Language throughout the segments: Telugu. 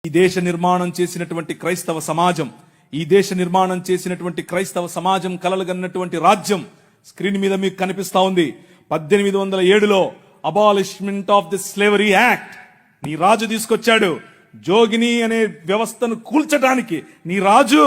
ఈ దేశ నిర్మాణం చేసినటువంటి క్రైస్తవ సమాజం, ఈ దేశ నిర్మాణం చేసినటువంటి క్రైస్తవ సమాజం కలలుగన్నటువంటి రాజ్యం స్క్రీన్ మీద మీకు కనిపిస్తా ఉంది. 1807లో abolishment of the slavery act నీ రాజు తీసుకొచ్చాడు. జోగిని అనే వ్యవస్థను కూల్చడానికి నీ రాజు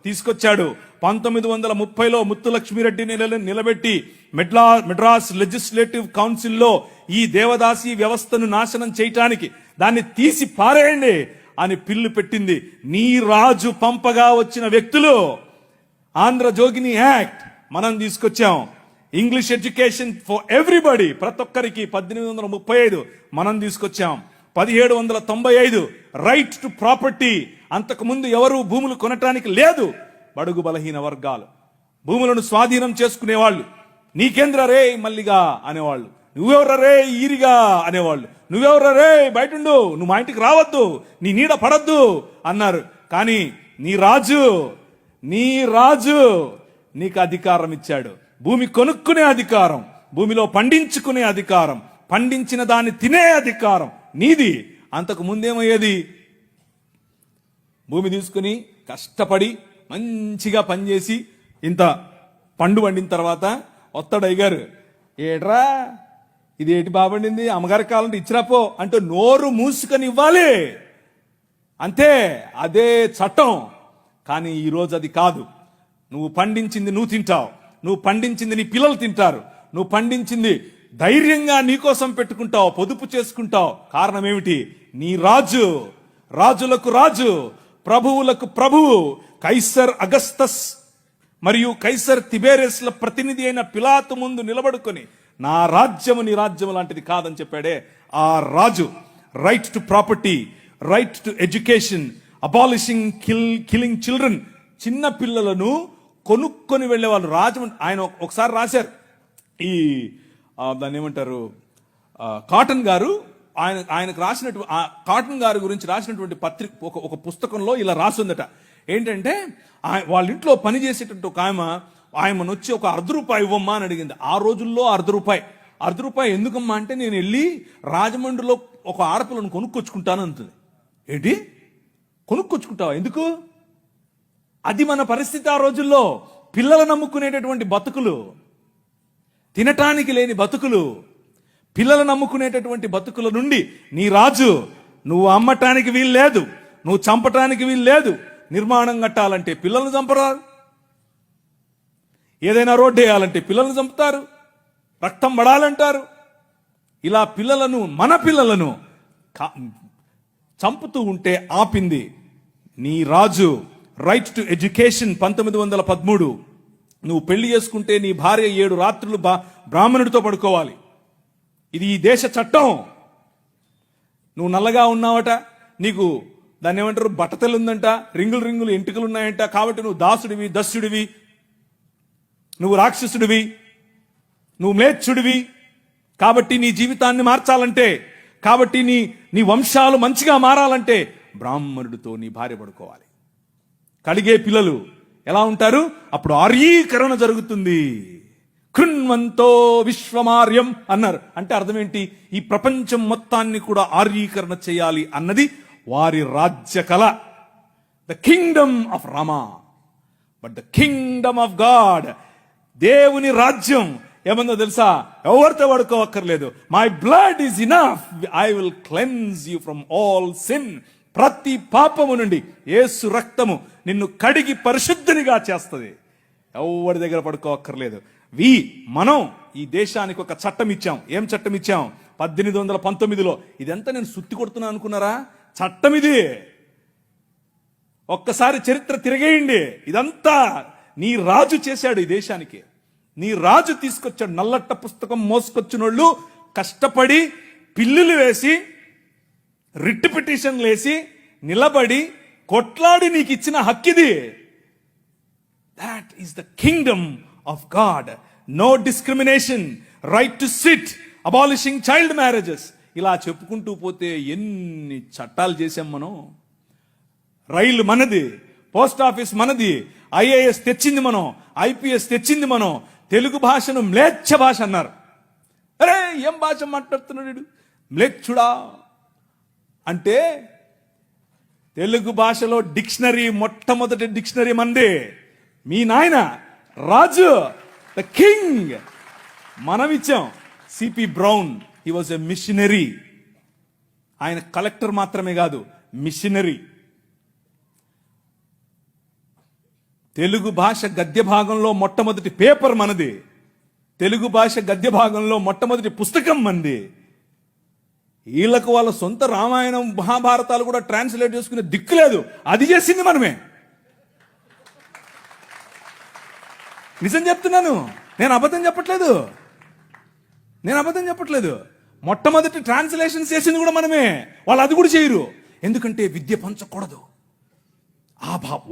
తీసుకొచ్చాడు. 1930లో ముత్తులక్ష్మిరెడ్డిని నిలబెట్టి మెడ్రాస్ లెజిస్లేటివ్ కౌన్సిల్లో ఈ దేవదాసి వ్యవస్థను నాశనం చేయటానికి, దాన్ని తీసి పారేయండి అని పిల్లు పెట్టింది. నీ రాజు పంపగా వచ్చిన వ్యక్తులు ఆంధ్ర జోగిని యాక్ట్ మనం తీసుకొచ్చాం. ఇంగ్లీష్ ఎడ్యుకేషన్ ఫర్ ఎవ్రీబడి, ప్రతి ఒక్కరికి 1835 మనం తీసుకొచ్చాం. 1795 రైట్ టు ప్రాపర్టీ, అంతకుముందు ఎవరు భూములు కొనటానికి లేదు. బడుగు బలహీన వర్గాలు భూములను స్వాధీనం చేసుకునేవాళ్ళు. నీకేంద్ర రే మల్లిగా అనేవాళ్ళు, నువ్వెవర రే ఈరిగా అనేవాళ్ళు, నువ్వెవర రే బయటుండు, నువ్వు మా ఇంటికి రావద్దు, నీ నీడ పడద్దు అన్నారు. కానీ నీ రాజు నీకు అధికారం ఇచ్చాడు. భూమి కొనుక్కునే అధికారం, భూమిలో పండించుకునే అధికారం, పండించిన దాన్ని తినే అధికారం నీది. అంతకు ముందేమయ్యేది, భూమి తీసుకుని కష్టపడి మంచిగా పనిచేసి ఇంత పండు వండిన తర్వాత వస్తాడు అయ్యగారు, ఏట్రా ఇది ఏటి బాబండింది, అమ్మగారి కాలంటే ఇచ్చిరాపో అంటే నోరు మూసుకొని ఇవ్వాలి అంతే. అదే చట్టం. కానీ ఈరోజు అది కాదు. నువ్వు పండించింది నువ్వు తింటావు, నువ్వు పండించింది నీ పిల్లలు తింటారు, నువ్వు పండించింది ధైర్యంగా నీకోసం పెట్టుకుంటావు, పొదుపు చేసుకుంటావు. కారణం ఏమిటి? నీ రాజు, రాజులకు రాజు, ప్రభువులకు ప్రభువు, కైసర్ అగస్తస్ మరియు కైసర్ తిబేరియస్ల ప్రతినిధి అయిన పిలాతు ముందు నిలబడుకొని నా రాజ్యము నీ రాజ్యము లాంటిది కాదని చెప్పాడే ఆ రాజు. Right to property, right to education, abolishing killing children. చిన్న పిల్లలను కొనుక్కొని వెళ్ళేవాళ్ళు. రాజమండ్రి ఆయన ఒకసారి రాశారు, ఈ దాన్ని ఏమంటారు, కాటన్ గారు ఆయనకు రాసినటువంటి, కాటన్ గారి గురించి రాసినటువంటి పత్రిక ఒక పుస్తకంలో ఇలా రాసిందట. ఏంటంటే వాళ్ళ ఇంట్లో పనిచేసేటట్టు ఒక ఆయమను వచ్చి ఒక ₹1 ఇవ్వమ్మా అని అడిగింది. ఆ రోజుల్లో ₹1 ఎందుకమ్మా అంటే, నేను వెళ్ళి రాజమండ్రిలో ఒక ఆడపిల్లను కొనుక్కొచ్చుకుంటాను అంటుంది. ఏంటి కొనుక్కొచ్చుకుంటావా? ఎందుకు? అది మన పరిస్థితి ఆ రోజుల్లో. పిల్లలు నమ్ముకునేటటువంటి బతుకులు, తినటానికి లేని బతుకులు, పిల్లలు నమ్ముకునేటటువంటి బతుకుల నుండి నీ రాజు, నువ్వు అమ్మటానికి వీలు లేదు, నువ్వు చంపటానికి వీలు లేదు. నిర్మాణం కట్టాలంటే పిల్లల్ని చంపరారు, ఏదైనా రోడ్డు వేయాలంటే పిల్లల్ని చంపుతారు, రక్తం పడాలంటారు. ఇలా పిల్లలను, మన పిల్లలను చంపుతూ ఉంటే ఆపింది నీ రాజు. Right to education 1913. నువ్వు పెళ్లి చేసుకుంటే నీ భార్య 7 రాత్రులు బ్రాహ్మణుడితో పడుకోవాలి. ఇది ఈ దేశ చట్టం. నువ్వు నల్లగా ఉన్నావట, నీకు దాన్ని ఏమంటారు, బట్టతలు ఉందంట, రింగులు ఎంటుకలు ఉన్నాయంట, కాబట్టి నువ్వు దాసుడివి, దస్యుడివి, నువ్వు రాక్షసుడివి, నువ్వు మ్లేచ్ఛుడివి. కాబట్టి నీ జీవితాన్ని మార్చాలంటే, కాబట్టి నీ వంశాలు మంచిగా మారాలంటే బ్రాహ్మణుడితో నీ భార్య పడుకోవాలి. కలిగే పిల్లలు ఎలా ఉంటారు? అప్పుడు ఆర్యీకరణ జరుగుతుంది. కృణ్వంతో విశ్వమార్యం అన్నారు. అంటే అర్థం ఏంటి? ఈ ప్రపంచం మొత్తాన్ని కూడా ఆర్యీకరణ చేయాలి అన్నది వారి రాజ్య కళ. The kingdom of Rama, but the kingdom of God, దేవుని రాజ్యం ఏమన్నా తెలుసా? ఎవరితో పడుకోవక్కర్లేదు. My blood is enough, I will cleanse you from all sin. ప్రతి పాపము నుండి యేసు రక్తము నిన్ను కడిగి పరిశుద్ధునిగా చేస్తుంది. ఎవరి దగ్గర పడుకోవక్కర్లేదు. మనం ఈ దేశానికి ఒక చట్టం ఇచ్చాం. ఏం చట్టం ఇచ్చాం? 1819లో. ఇదంతా నేను సుత్తి కొడుతున్నా అనుకున్నారా? చట్టం ఇది. ఒక్కసారి చరిత్ర తిరిగేయండి. ఇదంతా నీ రాజు చేశాడు ఈ దేశానికి. నీ రాజు తీసుకొచ్చాడు. నల్లట్ట పుస్తకం మోసుకొచ్చినోళ్ళు కష్టపడి పిల్లులు వేసి, రిట్ పిటిషన్లు వేసి, నిలబడి కొట్లాడి నీకు ఇచ్చిన హక్కిది. That is the kingdom of God. No discrimination, right to sit, abolishing child marriages. ఇలా చెప్పుకుంటూ పోతే ఎన్ని చట్టాలు చేశాం మనం. రైలు మనది, పోస్ట్ ఆఫీస్ మనది, IAS తెచ్చింది మనం, IPS తెచ్చింది మనం. తెలుగు భాషను మ్లేచ్ఛ భాష అన్నారు. అరే ఏం భాష మాట్లాడుతున్నాడు మ్లేచ్ఛుడా అంటే తెలుగు భాషలో డిక్షనరీ, మొట్టమొదటి డిక్షనరీ మంది మీ నాయన రాజు, ద కింగ్. మనం ఇచ్చాం. CP brown, he was a machinery. ఆయన కలెక్టర్ మాత్రమే కాదు, మిషనరీ. తెలుగు భాష గద్య భాగంలో మొట్టమొదటి పేపర్ మనది. తెలుగు భాష గద్య భాగంలో మొట్టమొదటి పుస్తకం మనది. వీళ్ళకు వాళ్ళ సొంత రామాయణం, మహాభారతాలు కూడా ట్రాన్స్లేట్ చేసుకునే దిక్కు లేదు. అది చేసింది మనమే. నిజం చెప్తున్నాను, నేను అబద్ధం చెప్పట్లేదు. మొట్టమొదటి ట్రాన్స్లేషన్ చేసింది కూడా మనమే. వాళ్ళు అది కూడా చేయరు. ఎందుకంటే విద్య పంచకూడదు.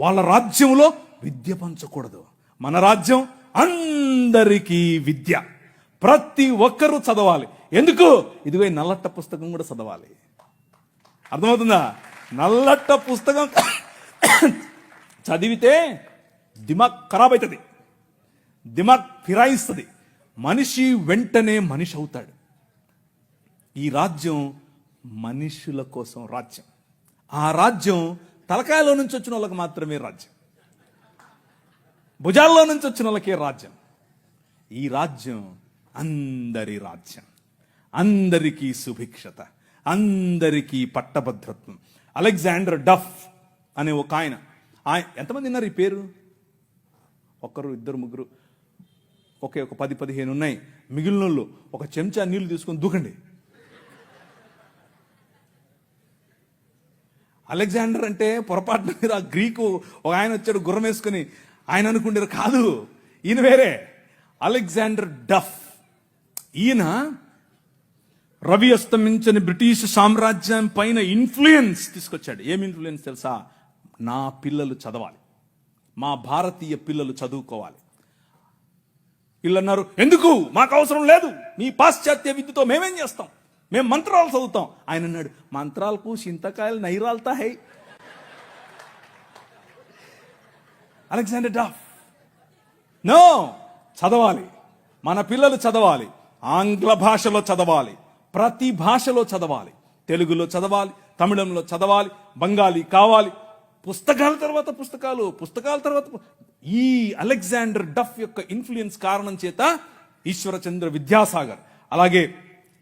వాళ్ళ రాజ్యంలో విద్య పంచకూడదు. మన రాజ్యం అందరికీ విద్య. ప్రతి ఒక్కరూ చదవాలి. ఎందుకు? ఇదిగో నల్లట్ట పుస్తకం కూడా చదవాలి. అర్థమవుతుందా? నల్లట్ట పుస్తకం చదివితే దిమాగ్ ఖరాబ్ అవుతుంది, దిమాగ్ ఫిరాయిస్తుంది. మనిషి వెంటనే మనిషి అవుతాడు. ఈ రాజ్యం మనుషుల కోసం రాజ్యం. ఆ రాజ్యం తలకాయలో నుంచి వచ్చిన వాళ్ళకి మాత్రమే రాజ్యం, భుజాల్లో నుంచి వచ్చిన వాళ్ళకే రాజ్యం. ఈ రాజ్యం అందరి రాజ్యం, అందరికీ సుభిక్షత, అందరికీ పట్టభద్రత్వం. అలెగ్జాండర్ డఫ్ అనే ఒక ఆయన ఎంతమంది ఉన్నారు ఈ పేరు? ఒకరు, ఇద్దరు, ముగ్గురు, ఒక 10-15 ఉన్నాయి. మిగిలిన వాళ్ళు ఒక చెంచా నీళ్లు తీసుకొని దూకండి. అలెగ్జాండర్ అంటే పొరపాటున మీద గ్రీకు ఒక ఆయన వచ్చాడు గుర్రం వేసుకుని, ఆయన అనుకుంటారు కాదు, ఈయన వేరే. అలెగ్జాండర్ డఫ్. ఈయన రవి అస్తమించని బ్రిటిష్ సామ్రాజ్యం పైన ఇన్ఫ్లుయెన్స్ తీసుకొచ్చాడు. ఏం ఇన్ఫ్లుయెన్స్ తెలుసా? నా పిల్లలు చదవాలి, మా భారతీయ పిల్లలు చదువుకోవాలి. వీళ్ళు అన్నారు, ఎందుకు, మాకు అవసరం లేదు, మీ పాశ్చాత్య విద్యతో మేమేం చేస్తాం, మేము మంత్రాలు చదువుతాం. ఆయన అన్నాడు, మంత్రాలకు చింతకాయలు నైరాల్తా హై. అలెగ్జాండర్ డఫ్, నో, చదవాలి, మన పిల్లలు చదవాలి, ఆంగ్ల భాషలో చదవాలి, ప్రతి భాషలో చదవాలి, తెలుగులో చదవాలి, తమిళంలో చదవాలి, బెంగాలీ కావాలి, పుస్తకాల తర్వాత పుస్తకాలు, పుస్తకాల తర్వాత. ఈ అలెగ్జాండర్ డఫ్ యొక్క ఇన్ఫ్లుయెన్స్ కారణం చేత ఈశ్వరచంద్ర విద్యాసాగర్, అలాగే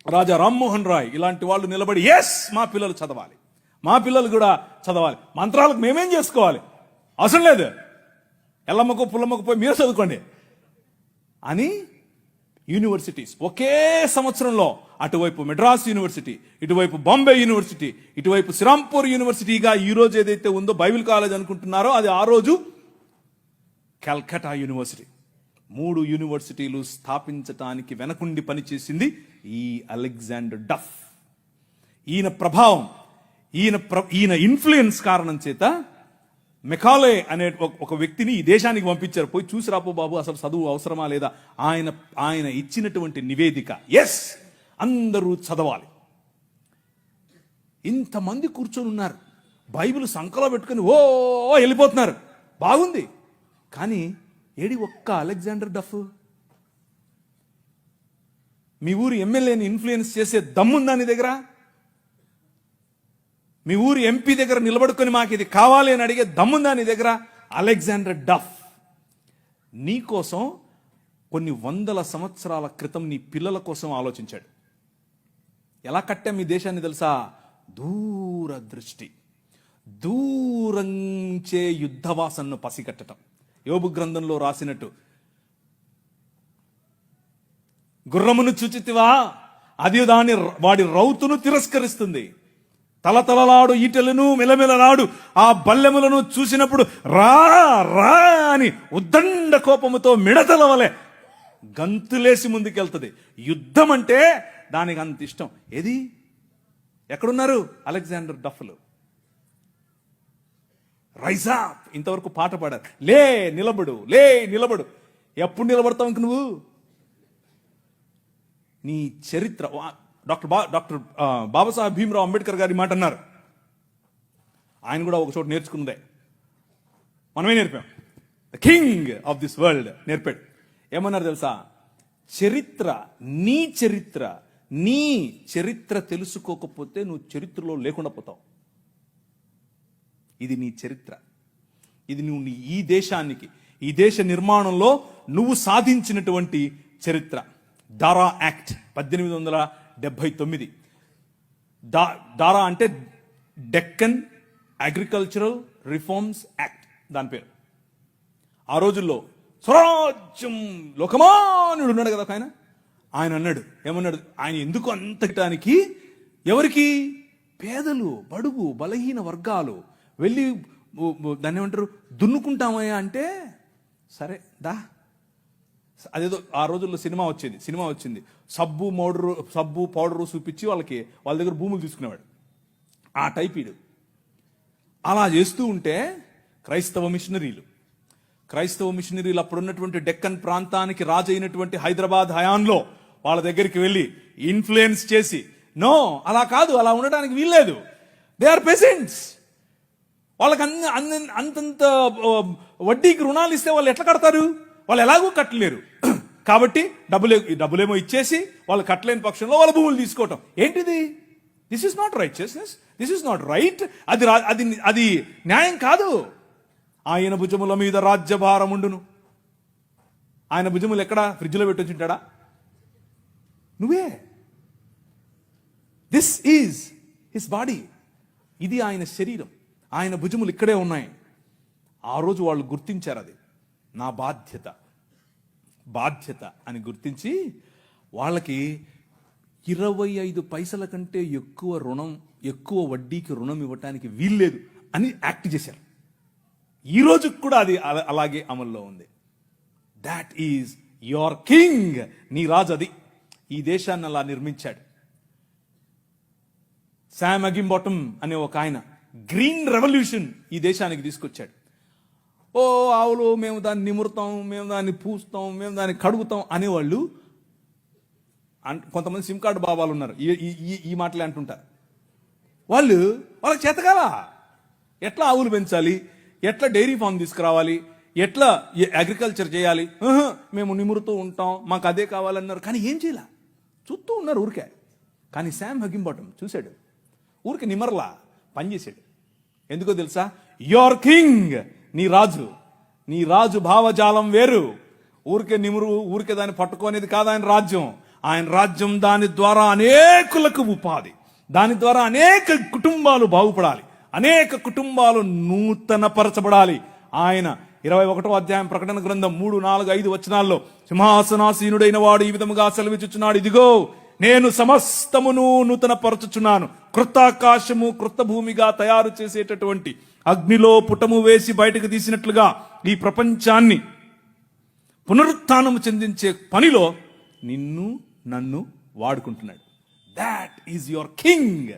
రాజా రామ్మోహన్ రాయ్ ఇలాంటి వాళ్ళు నిలబడి, ఎస్, మా పిల్లలు చదవాలి, మా పిల్లలు కూడా చదవాలి, మంత్రాలకు మేమేం చేసుకోవాలి, అవసరం లేదు, ఎల్లమ్మకు పుల్లమ్మకు పోయి మీరు చదువుకోండి అని యూనివర్సిటీస్ ఒకే సంవత్సరంలో అటువైపు మెడ్రాస్ యూనివర్సిటీ, ఇటువైపు బాంబే యూనివర్సిటీ, ఇటువైపు శ్రీరాంపూర్ యూనివర్సిటీగా ఈ రోజు ఏదైతే ఉందో బైబిల్ కాలేజ్ అనుకుంటున్నారో అది ఆ రోజు కల్కటా యూనివర్సిటీ. 3 యూనివర్సిటీలు స్థాపించటానికి వెనకుండి పనిచేసింది ఈ అలెగ్జాండర్ డఫ్. ఈయన ప్రభావం, ఈయన ఇన్ఫ్లుయెన్స్ కారణం చేత మెకాలే అనే ఒక వ్యక్తిని ఈ దేశానికి పంపించారు. పోయి చూసి రాపో బాబు, అసలు చదువు అవసరమా లేదా. ఆయన ఇచ్చినటువంటి నివేదిక, ఎస్, అందరూ చదవాలి. ఇంతమంది కూర్చొని ఉన్నారు, బైబిల్ సంకలో పెట్టుకుని ఓ వెళ్ళిపోతున్నారు, బాగుంది. కానీ ఏడి ఒక్క అలెగ్జాండర్ డఫ్? మీ ఊరు ఎమ్మెల్యేని ఇన్ఫ్లుయెన్స్ చేసే దమ్ముందా నీ దగ్గర? మీ ఊరు ఎంపీ దగ్గర నిలబడుకొని మాకు ఇది కావాలి అని అడిగే దమ్ముందా నీ దగ్గర? అలెగ్జాండర్ డఫ్ నీ కోసం కొన్ని 100 సంవత్సరాల క్రితం నీ పిల్లల కోసం ఆలోచించాడు. ఎలా కట్టాం మీ దేశాన్ని తెలుసా? దూరదృష్టి, దూరంచే యుద్ధవాసనను పసిగట్టడం. యోబు గ్రంథంలో రాసినట్టు, గుర్రమును చూచితివా, అది వాడి రౌతును తిరస్కరిస్తుంది, తలతలలాడు ఈటెలను మెలమెలలాడు ఆ బల్లెములను చూసినప్పుడు రా రా అని ఉద్దండ కోపముతో మిడతల వలె గంతులేసి ముందుకెళ్తుంది. యుద్ధం అంటే దానికి అంత ఇష్టం. ఏది, ఎక్కడున్నారు అలెగ్జాండర్ డఫ్లు? రైజ్ అప్, ఇంతవరకు పాట పాడారు. లే నిలబడు, లే నిలబడు. ఎప్పుడు నిలబడతావు ఇంక నువ్వు? నీ చరిత్ర. డాక్టర్ బాబాసాహెబ్ భీమ్రావ్ అంబేద్కర్ గారి మాట అన్నారు. ఆయన కూడా ఒక చోట నేర్చుకున్నదే, మనమే నేర్పాం. The king of this world నేర్పాడు. ఏమన్నారు తెలుసా? చరిత్ర, నీ చరిత్ర తెలుసుకోకపోతే నువ్వు చరిత్రలో లేకుండా పోతావు. ఇది నీ చరిత్ర. ఇది నువ్వు ఈ దేశానికి, ఈ దేశ నిర్మాణంలో నువ్వు సాధించినటువంటి చరిత్ర. దారా యాక్ట్ 1879. దారా అంటే డెక్కన్ అగ్రికల్చరల్ రిఫార్మ్స్ యాక్ట్ దాని పేరు. ఆ రోజుల్లో స్వరాజ్యం లోకమానుడు ఉన్నాడు కదా ఆయన అన్నాడు, ఏమన్నాడు, ఆయన ఎందుకు అంతటానికి, ఎవరికి, పేదలు, బడుగు, బలహీన వర్గాలు వెళ్ళి దాన్ని ఏమంటారు, దున్నుకుంటామయ్యా అంటే, సరే దా. అదేదో ఆ రోజుల్లో సినిమా వచ్చింది, సబ్బు పౌడరు చూపించి వాళ్ళ దగ్గర భూములు తీసుకునేవాడు. ఆ టైప్ ఇడు. అలా చేస్తూ ఉంటే క్రైస్తవ మిషనరీలు అప్పుడున్నటువంటి డెక్కన్ ప్రాంతానికి రాజు అయినటువంటి హైదరాబాద్ హయాంలో వాళ్ళ దగ్గరికి వెళ్ళి ఇన్ఫ్లుయెన్స్ చేసి, నో అలా కాదు, అలా ఉండడానికి వీల్లేదు, దే ఆర్ పెసెంట్స్, వాళ్ళకి అంతంత వడ్డీకి రుణాలు ఇస్తే వాళ్ళు ఎట్లా కడతారు, వాళ్ళు ఎలాగూ కట్టలేరు, కాబట్టి డబ్బులేమో ఇచ్చేసి వాళ్ళు కట్టలేని పక్షంలో వాళ్ళ భూములు తీసుకోవటం ఏంటిది? This is not righteousness, this is not right. అది న్యాయం కాదు. ఆయన భుజముల మీద రాజ్యభారముండును. ఆయన భుజములు ఎక్కడ, ఫ్రిడ్జ్లో పెట్టొచ్చుంటాడా? నువ్వే. దిస్ ఈజ్ హిస్ బాడీ, ఇది ఆయన శరీరం, ఆయన భుజములు ఇక్కడే ఉన్నాయి. ఆ రోజు వాళ్ళు గుర్తించారు, అది నా బాధ్యత అని గుర్తించి వాళ్ళకి 25 పైసల కంటే ఎక్కువ వడ్డీకి రుణం ఇవ్వటానికి వీల్లేదు అని యాక్ట్ చేశారు. ఈ రోజు కూడా అది అలాగే అమల్లో ఉంది. దాట్ ఈజ్ యువర్ కింగ్, నీ రాజు అది. ఈ దేశాన్ని అలా నిర్మించాడు. శామ్ అగింబాటమ్ అనే ఒక ఆయన గ్రీన్ రెవల్యూషన్ ఈ దేశానికి తీసుకొచ్చాడు. ఓ ఆవులు, మేము దాన్ని నిమురుతాం, మేము దాన్ని పూస్తాం, మేము దాన్ని కడుగుతాం అనేవాళ్ళు. కొంతమంది సిమ్ కార్డు బాబాలు ఉన్నారు, ఈ మాటలే అంటుంటారు. వాళ్ళకి చేతకాల ఎట్లా ఆవులు పెంచాలి, ఎట్లా డైరీ ఫామ్ తీసుకురావాలి, ఎట్లా అగ్రికల్చర్ చేయాలి, మేము నిమురుతూ ఉంటాం, మాకు అదే కావాలన్నారు. కానీ ఏం చేయాల, చూస్తూ ఉన్నారు ఊరికే. కానీ శామ్ అగింబాటమ్ చూశాడు, ఊరికే నిమర్లా పనిచేశాడు. ఎందుకో తెలుసా? యువర్ కింగ్, నీ రాజు భావజాలం వేరు. ఊరికే దాన్ని పట్టుకోనేది కాదు ఆయన రాజ్యం. దాని ద్వారా అనేకులకు ఉపాధి, దాని ద్వారా అనేక కుటుంబాలు బాగుపడాలి, అనేక కుటుంబాలు నూతనపరచబడాలి. ఆయన 21వ అధ్యాయం ప్రకటన గ్రంథం 3, 4, 5 వచనాల్లో సింహాసనాసీనుడైన వాడు ఈ విధముగా సెలవిచ్చుచున్నాడు, ఇదిగో నేను సమస్తమును నూతనపరచుచున్నాను, క్రొత్త ఆకాశము క్రొత్త భూమిగా తయారు చేసేటటువంటి అగ్నిలో పుటము వేసి బయటకు తీసినట్లుగా ఈ ప్రపంచాన్ని పునరుత్థానము చెందించే పనిలో నన్ను వాడుకుంటున్నాడు. That is your king.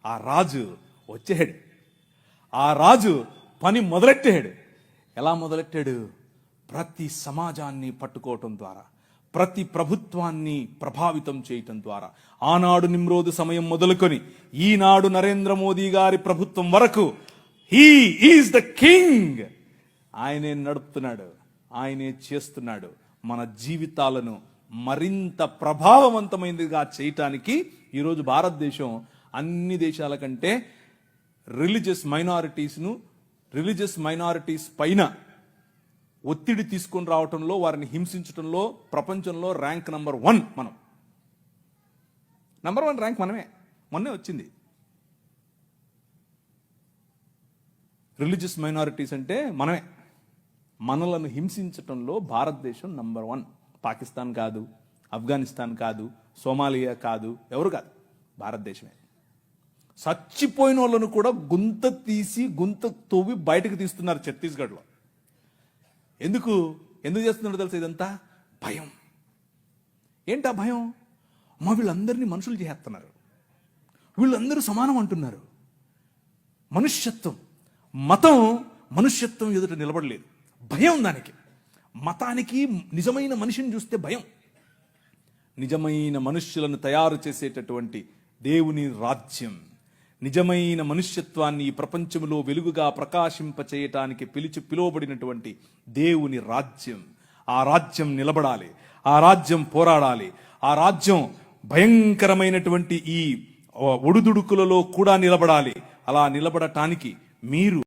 ఆ రాజు వచ్చాడు, ఆ రాజు పని మొదలెట్టాడు. ఎలా మొదలెట్టాడు? ప్రతి సమాజాన్ని పట్టుకోవటం ద్వారా, ప్రతి ప్రభుత్వాన్ని ప్రభావితం చేయటం ద్వారా. ఆనాడు నిమ్రోదు సమయం మొదలుకొని ఈనాడు నరేంద్ర మోదీ గారి ప్రభుత్వం వరకు హీ ఈజ్ ద కింగ్. ఆయనే నడుపుతున్నాడు, ఆయనే చేస్తున్నాడు. మన జీవితాలను మరింత ప్రభావవంతమైనదిగా చేయటానికి ఈరోజు భారతదేశం అన్ని దేశాల కంటే రిలీజియస్ మైనారిటీస్ పైన ఒత్తిడి తీసుకొని రావటంలో, వారిని హింసించడంలో ప్రపంచంలో ర్యాంక్ నంబర్ 1 మనం. నంబర్ 1 ర్యాంక్ మొన్నే వచ్చింది. రిలీజియస్ మైనారిటీస్ అంటే మనలను హింసించటంలో భారతదేశం నంబర్ 1. పాకిస్తాన్ కాదు, ఆఫ్ఘనిస్తాన్ కాదు, సోమాలియా కాదు, ఎవరు కాదు, భారతదేశమే. చచ్చిపోయిన వాళ్ళను కూడా గుంత తవ్వి బయటకు తీస్తున్నారు ఛత్తీస్గఢ్లో. ఎందుకు చేస్తున్నారో తెలుసా? ఇదంతా భయం. ఏంటా భయం? వీళ్ళందరినీ మనుషులు చేస్తున్నారు, వీళ్ళందరూ సమానం అంటున్నారు. మనుష్యత్వం, మతం మనుష్యత్వం ఎదుట నిలబడలేదు. భయం దానికి. మతానికి నిజమైన మనిషిని చూస్తే భయం. నిజమైన మనుష్యులను తయారు చేసేటటువంటి దేవుని రాజ్యం, నిజమైన మనుష్యత్వాన్ని ఈ ప్రపంచంలో వెలుగుగా ప్రకాశింపచేయటానికి పిలువబడినటువంటి దేవుని రాజ్యం. ఆ రాజ్యం నిలబడాలి, ఆ రాజ్యం పోరాడాలి, ఆ రాజ్యం భయంకరమైనటువంటి ఈ ఒడుదుడుకులలో కూడా నిలబడాలి. అలా నిలబడటానికి మీరు